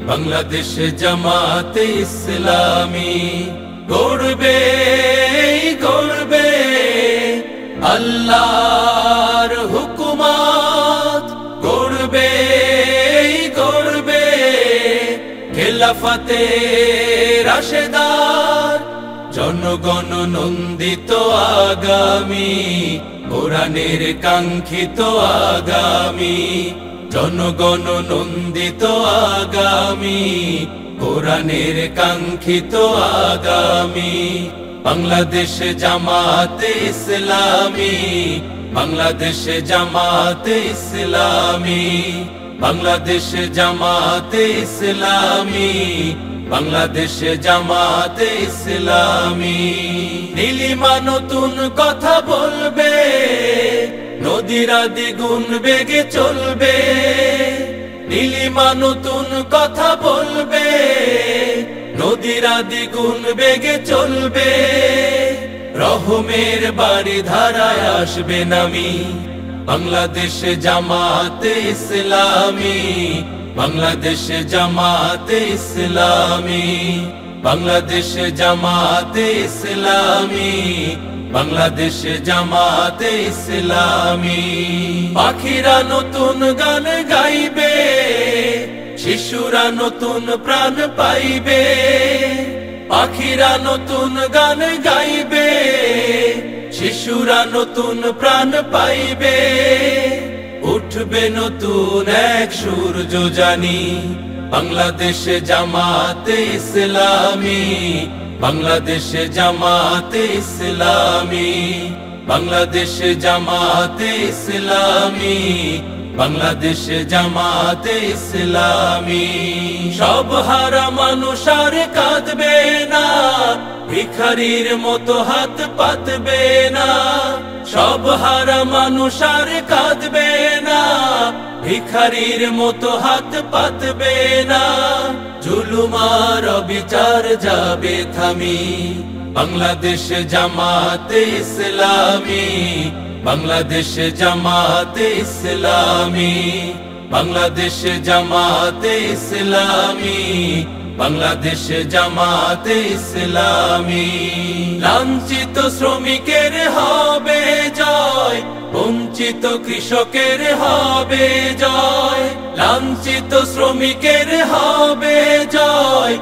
বাংলাদেশ জামাতে ইসলামী গড়বে গড়বে আল্লাহর হুকুমত, গড়বে গড়বে খেলাফতে রাশেদার, জনগণ নন্দিত আগামী, কোরআনের কাঙ্ক্ষিত আগামী, জনগণ নন্দিত আগামী, কোরআনের কাঙ্ক্ষিত আগামী। বাংলাদেশ জামাতে ইসলামী, বাংলাদেশ জামাতে ইসলামী, বাংলাদেশ জামাতে ইসলামী, বাংলাদেশ জামাতে ইসলামী। নীলিমা নতুন কথা বলবে, নদীরা দ্বিগুণ বেগে চলবে। নীলিমা নতুন কথা বলবে, নদীরা দ্বিগুণ বেগে চলবে। রহমের বাড়ি ধারায় আসবে নামি, বাংলাদেশ জামাতে ইসলামী, বাংলাদেশ জামাতে ইসলামী, বাংলাদেশ জামাতে ইসলামী, বাংলাদেশ জামাতে ইসলামী। পাখিরা নতুন গান গাইবে, শিশুরা নতুন প্রাণ পাইবে। পাখিরা নতুন গান গাইবে, শিশুরা নতুন প্রাণ পাইবে। উঠবে নতুন এক সূর্য জানি, বাংলাদেশ জামাতে ইসলামী, বাংলাদেশ জামাতে ইসলামী, বাংলাদেশ জামাতে ইসলামী, বাংলাদেশ জামাতে ইসলামী। সব হারা মানুষ আর কাঁদবে না, ভিখারির মতো হাত পাতবে না। সব হারা মানুষ আর কাঁদবে না, ভিখারির মতো হাত পাতবে না। জুলুম আর অবিচার যাবে থামি, বাংলাদেশ জামাতে ইসলামী, বাংলাদেশ জামাতে ইসলামী, বাংলাদেশ জামাতে ইসলামী, বাংলাদেশ জামাতে ইসলামী। লাঞ্ছিত শ্রমিকের হবে জয়, বঞ্চিত কৃষকের হবে জয়। লাঞ্ছিত শ্রমিকের হবে জয়।